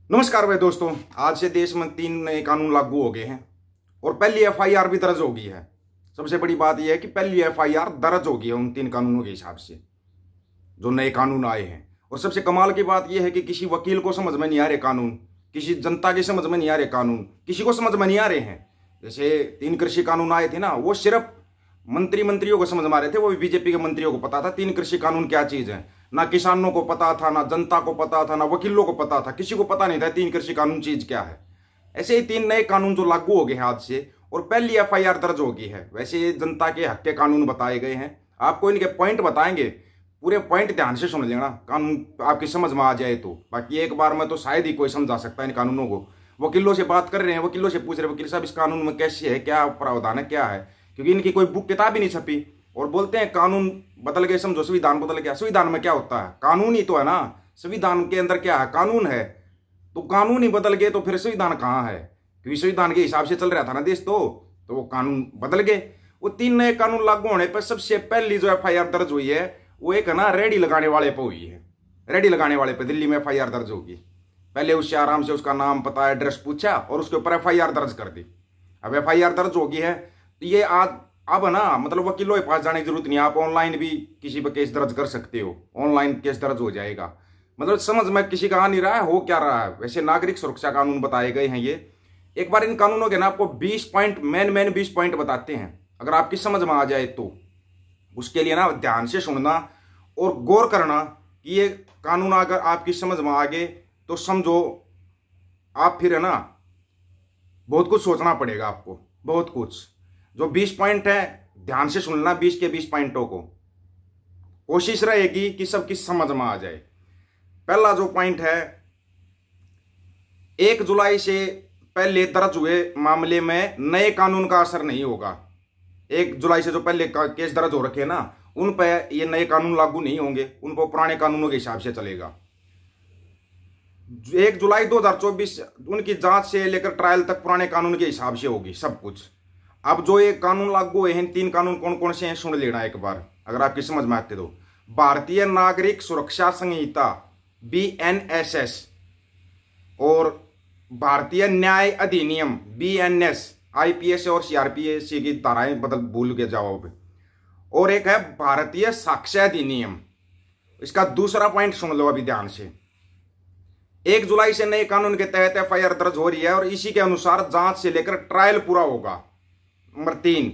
नमस्कार भाई दोस्तों, आज से देश में 3 नए कानून लागू हो गए हैं और पहली एफआईआर भी दर्ज हो गई है। सबसे बड़ी बात यह है कि पहली एफआईआर दर्ज हो गई है उन 3 कानूनों के हिसाब से जो नए कानून आए हैं। और सबसे कमाल की बात यह है कि किसी वकील को समझ में नहीं आ रहे कानून, किसी जनता की समझ में नहीं आ रहे कानून, किसी को समझ में नहीं आ रहे हैं। जैसे 3 कृषि कानून आए थे ना, वो सिर्फ मंत्रियों को समझ में आ रहे थे, वो भी बीजेपी के मंत्रियों को पता था 3 कृषि कानून क्या चीज है। ना किसानों को पता था, ना जनता को पता था, ना वकीलों को पता था, किसी को पता नहीं था 3 कृषि कानून चीज क्या है। ऐसे ही 3 नए कानून जो लागू हो गए हैं आज से, और पहली एफआईआर दर्ज हो गई है। वैसे ये जनता के हक के कानून बताए गए हैं, आपको इनके पॉइंट बताएंगे, पूरे पॉइंट ध्यान से सुन लेना, कानून आपकी समझ में आ जाए तो। बाकी एक बार में तो शायद ही कोई समझा सकता है इन कानूनों को। वकीलों से बात कर रहे हैं, वकीलों से पूछ रहे हैं, वकील साहब इस कानून में कैसे है, क्या प्रावधान है, क्या है, क्योंकि इनकी कोई बुक किताब ही नहीं छपी। और बोलते हैं कानून बदल गए, समझो संविधान बदल गया। संविधान में क्या होता है? कानून ही तो है ना। संविधान के अंदर क्या है? कानून है। तो कानून ही बदल गए तो फिर संविधान कहाँ है? क्योंकि संविधान के हिसाब से चल रहा था ना देश, तो वो कानून बदल गए। वो 3 नए कानून लागू होने पर सबसे पहली जो एफआईआर दर्ज हुई है वो एक है ना रेडी लगाने वाले पे हुई है। रेडी लगाने वाले पे दिल्ली में एफआईआर दर्ज होगी। पहले उससे आराम से उसका नाम, पता, एड्रेस पूछा और उसके ऊपर एफआईआर दर्ज कर दी। अब एफआईआर दर्ज होगी है तो ये आज अब ना, मतलब वकीलों के पास जाने की जरूरत नहीं, आप ऑनलाइन भी किसी पर केस दर्ज कर सकते हो। ऑनलाइन केस दर्ज हो जाएगा। मतलब समझ में किसी का आ नहीं रहा है हो क्या रहा है। वैसे नागरिक सुरक्षा कानून बताए गए हैं ये। एक बार इन कानूनों के ना आपको 20 पॉइंट, मेन 20 पॉइंट बताते हैं, अगर आपकी समझ में आ जाए तो। उसके लिए ना ध्यान से सुनना और गौर करना कि ये कानून अगर आपकी समझ में आ गए तो समझो आप फिर है ना बहुत कुछ सोचना पड़ेगा आपको, बहुत कुछ। जो 20 पॉइंट है ध्यान से सुनना, 20 के 20 पॉइंटों को। कोशिश रहेगी कि सबकी समझ में आ जाए। पहला जो पॉइंट है, 1 जुलाई से पहले दर्ज हुए मामले में नए कानून का असर नहीं होगा। 1 जुलाई से जो पहले केस दर्ज हो रखे हैं ना, उन पर ये नए कानून लागू नहीं होंगे, उनको पुराने कानूनों के हिसाब से चलेगा। 1 जुलाई 2024 उनकी जांच से लेकर ट्रायल तक पुराने कानून के हिसाब से होगी सब कुछ। अब जो ये कानून लागू हुए हैं, 3 कानून कौन कौन से हैं सुन लेना एक बार, अगर आपकी समझ में आते तो। भारतीय नागरिक सुरक्षा संहिता BNSS और भारतीय न्याय अधिनियम BNS, IPS और CRPS की धाराएं बदल भूल के जाओ अब। और एक है भारतीय साक्ष्य अधिनियम। इसका दूसरा पॉइंट सुन लो अभी ध्यान से। 1 जुलाई से नए कानून के तहत एफआईआर दर्ज हो रही है और इसी के अनुसार जांच से लेकर ट्रायल पूरा होगा। नंबर 3,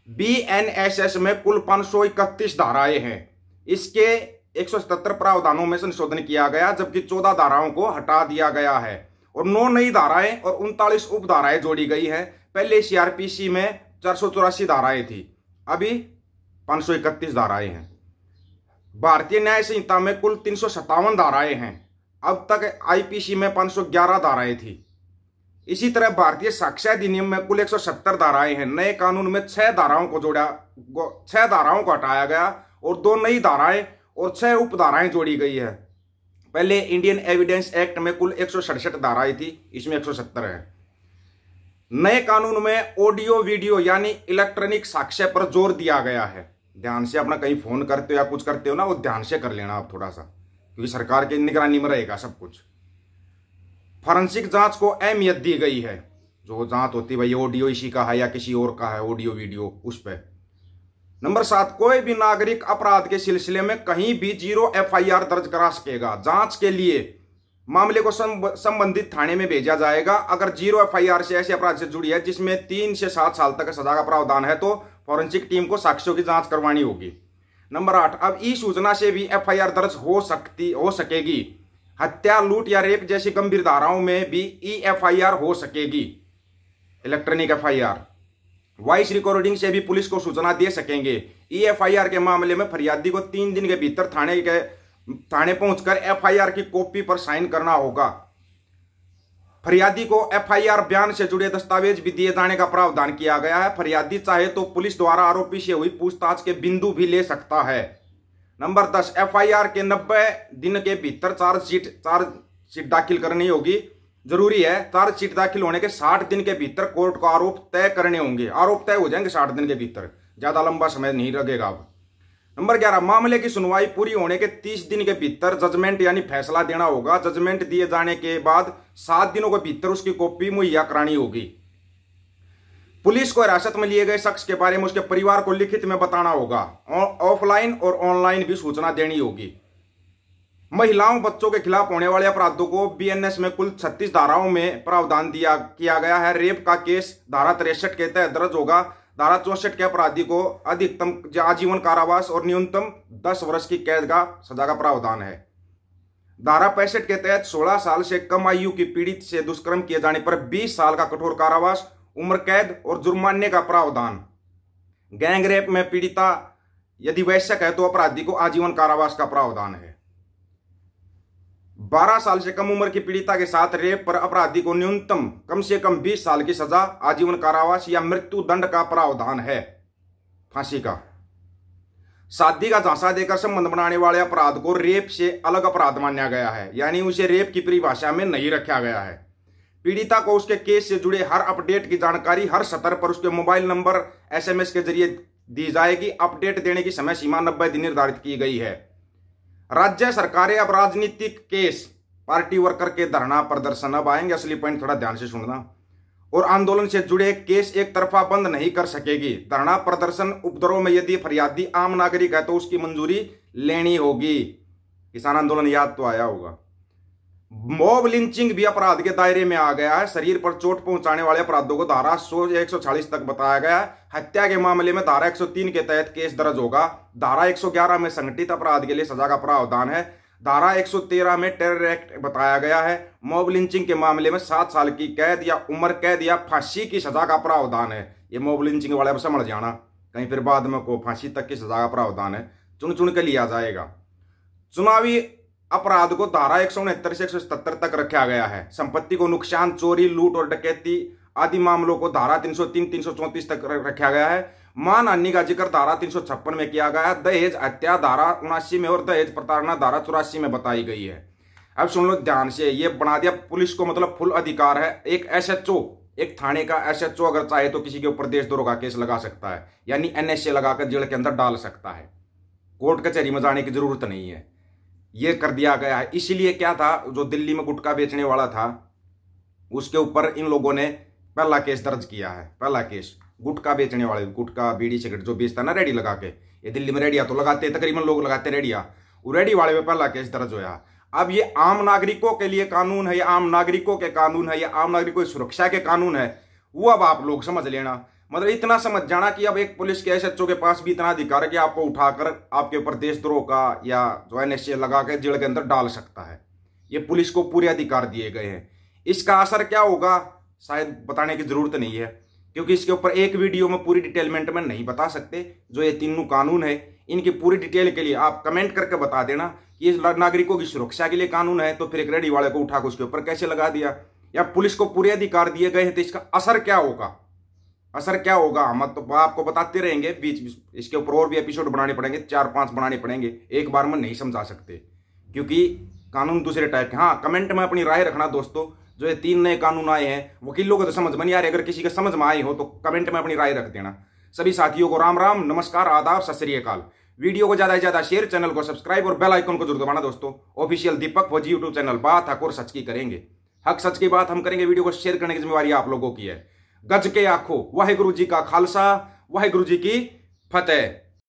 BNSS में कुल 531 धाराएं हैं। इसके 177 प्रावधानों में संशोधन किया गया, जबकि 14 धाराओं को हटा दिया गया है और 9 नई धाराएं और 39 उप धाराएं जोड़ी गई है। पहले CRPC में 484 धाराएं थी, अभी 531 धाराएं हैं। भारतीय न्याय संहिता में कुल 357 धाराएं हैं, अब तक IPC में 511 धाराएं थी। इसी तरह भारतीय साक्ष्य अधिनियम में कुल 170 धाराएं हैं। नए कानून में 6 धाराओं को 6 धाराओं को हटाया गया और 2 नई धाराएं और 6 उप धाराएं जोड़ी गई है। पहले इंडियन एविडेंस एक्ट में कुल 167 धाराएं थी, इसमें 170 है। नए कानून में ऑडियो वीडियो यानी इलेक्ट्रॉनिक साक्ष्य पर जोर दिया गया है। ध्यान से अपना कहीं फोन करते हो या कुछ करते हो ना, वो ध्यान से कर लेना आप थोड़ा सा, क्योंकि सरकार की निगरानी में रहेगा सब कुछ। फॉरेंसिक जांच को अहमियत दी गई है। जो जांच होती है भाई, ऑडियो इसी का है या किसी और का है, ऑडियो वीडियो, उस पर। नंबर 7, कोई भी नागरिक अपराध के सिलसिले में कहीं भी 0 एफआईआर दर्ज करा सकेगा। जांच के लिए मामले को संबंधित थाने में भेजा जाएगा। अगर 0 एफआईआर से ऐसे अपराध से जुड़ी है जिसमें 3 से 7 साल तक सजा का प्रावधान है तो फॉरेंसिक टीम को साक्ष्यों की जांच करवानी होगी। नंबर 8, अब ई-सूचना से भी एफआईआर दर्ज हो सकेगी। हत्या, लूट या रेप जैसी गंभीर धाराओं में भी EFIR हो सकेगी, इलेक्ट्रॉनिक एफआईआर। वॉइस रिकॉर्डिंग से भी पुलिस को सूचना दे सकेंगे। EFIR के मामले में फरियादी को 3 दिन के भीतर थाने पहुंचकर एफआईआर की कॉपी पर साइन करना होगा। फरियादी को एफआईआर बयान से जुड़े दस्तावेज भी दिए जाने का प्रावधान किया गया है। फरियादी चाहे तो पुलिस द्वारा आरोपी से हुई पूछताछ के बिंदु भी ले सकता है। नंबर 10, एफआईआर के 90 दिन के भीतर चार्जशीट दाखिल करनी होगी। जरूरी है, चार्जशीट दाखिल होने के 60 दिन के भीतर कोर्ट को आरोप तय करने होंगे। आरोप तय हो जाएंगे 60 दिन के भीतर, ज्यादा लंबा समय नहीं लगेगा। अब नंबर 11, मामले की सुनवाई पूरी होने के 30 दिन के भीतर जजमेंट यानी फैसला देना होगा। जजमेंट दिए जाने के बाद 7 दिनों के भीतर उसकी कॉपी मुहैया करानी होगी। पुलिस को हिरासत में लिए गए शख्स के बारे में उसके परिवार को लिखित में बताना होगा। ऑफलाइन और ऑनलाइन भी सूचना देनी होगी। महिलाओं बच्चों के खिलाफ होने वाले अपराधों को बीएनएस में कुल 36 धाराओं में प्रावधान किया गया है। रेप का केस धारा 63 के तहत दर्ज होगा। धारा 64 के अपराधी को अधिकतम आजीवन कारावास और न्यूनतम 10 वर्ष की कैद का सजा का प्रावधान है। धारा 65 के तहत 16 साल से कम आयु की पीड़ित से दुष्कर्म किए जाने पर 20 साल का कठोर कारावास, उम्र कैद और जुर्माने का प्रावधान। गैंग रेप में पीड़िता यदि वयस्क है तो अपराधी को आजीवन कारावास का प्रावधान है। 12 साल से कम उम्र की पीड़िता के साथ रेप पर अपराधी को न्यूनतम कम से कम 20 साल की सजा, आजीवन कारावास या मृत्यु दंड का प्रावधान है, फांसी का। शादी का झांसा देकर संबंध बनाने वाले अपराध को रेप से अलग अपराध माना गया है, यानी उसे रेप की परिभाषा में नहीं रखा गया है। पीड़िता को उसके केस से जुड़े हर अपडेट की जानकारी हर सत्र पर उसके मोबाइल नंबर SMS के जरिए दी जाएगी। अपडेट देने की समय सीमा 90 दिन निर्धारित की गई है। राज्य सरकारें अब राजनीतिक केस, पार्टी वर्कर के धरना प्रदर्शन, अब आएंगे असली पॉइंट, थोड़ा ध्यान से सुनना, और आंदोलन से जुड़े केस एक तरफा बंद नहीं कर सकेगी। धरना प्रदर्शन उपद्रव में यदि फरियादी आम नागरिक है तो उसकी मंजूरी लेनी होगी। किसान आंदोलन याद तो आया होगा। मॉब लिंचिंग भी अपराध के दायरे में आ गया है। शरीर पर चोट पहुंचाने वाले अपराधों को धारा 100 या 140 तक बताया गया है। हत्या के मामले में धारा 103 के तहत केस दर्ज होगा। धारा 111 में संगठित अपराध के लिए सजा का प्रावधान है। धारा 113 में टेरर एक्ट बताया गया है। मॉब लिंचिंग के मामले में 7 साल की कैद या उम्र कैद या फांसी की सजा का प्रावधान है। ये मॉब लिंचिंग वाले समझ जाना, कहीं फिर बाद में को फांसी तक की सजा का प्रावधान है, चुन चुन के लिया जाएगा। चुनावी अपराध को धारा 169 से 177 तक रखा गया है। संपत्ति को नुकसान, चोरी, लूट और डकैती आदि मामलों को धारा 303, 334 तक रखा गया है। मानहानि का जिक्र धारा 356 में किया गया है। दहेज हत्या धारा 79 में और दहेज प्रताड़ना धारा 84 में बताई गई है। अब सुन लो ध्यान से, ये बना दिया पुलिस को मतलब फुल अधिकार है। एक SHO, एक थाने का SHO अगर चाहे तो किसी के ऊपर देशद्रोह का केस लगा सकता है, यानी NSA लगाकर जेल के अंदर डाल सकता है। कोर्ट कचहरी में जाने की जरूरत नहीं है, ये कर दिया गया है। इसीलिए क्या था, जो दिल्ली में गुटखा बेचने वाला था उसके ऊपर इन लोगों ने पहला केस दर्ज किया है। पहला केस गुटखा बेचने वाले, गुटखा बीड़ी सिगरेट जो बेचता ना रेडी लगा के, ये दिल्ली में रेडिया तो लगाते, तकरीबन लोग लगाते रेडिया, वो रेडी वाले में पहला केस दर्ज हुआ। अब ये आम नागरिकों के लिए कानून है, ये आम नागरिकों के कानून है, ये आम नागरिकों की सुरक्षा के कानून है, वो अब आप लोग समझ लेना। मतलब इतना समझ जाना कि अब एक पुलिस के SHO के पास भी इतना अधिकार है कि आपको उठाकर आपके ऊपर देशद्रोह का या जो NSA लगा के जेल के अंदर डाल सकता है। ये पुलिस को पूरे अधिकार दिए गए हैं। इसका असर क्या होगा शायद बताने की जरूरत नहीं है, क्योंकि इसके ऊपर एक वीडियो में पूरी डिटेलमेंट में नहीं बता सकते। जो ये तीनों कानून है इनकी पूरी डिटेल के लिए आप कमेंट करके बता देना कि ये नागरिकों की सुरक्षा के लिए कानून है, तो फिर एक रेडी वाले को उठाकर उसके ऊपर कैसे लगा दिया, या पुलिस को पूरे अधिकार दिए गए हैं तो इसका असर क्या होगा, असर क्या होगा हम तो आपको बताते रहेंगे। बीच इसके ऊपर और भी एपिसोड बनाने पड़ेंगे, 4-5 बनाने पड़ेंगे, एक बार में नहीं समझा सकते क्योंकि कानून दूसरे टाइप के। हाँ, कमेंट में अपनी राय रखना दोस्तों। जो ये 3 नए कानून आए हैं वकीलों को तो समझ में नहीं आ रहे, अगर किसी के समझ में आए हो तो कमेंट में अपनी राय रख देना। सभी साथियों को राम राम, नमस्कार, आदाब, सत श्री अकाल। वीडियो को ज्यादा से ज्यादा शेयर, चैनल को सब्सक्राइब और बेल आइकन को जरूर दबाना दोस्तों। ऑफिशियल दीपक फौजी यूट्यूब चैनल, बात हक और सच की करेंगे, हक सच की बात हम करेंगे। वीडियो को शेयर करने की जिम्मेवारी आप लोगों की है। गज के आखो, वाहेगुरु जी का खालसा, वाहेगुरु जी की फतेह।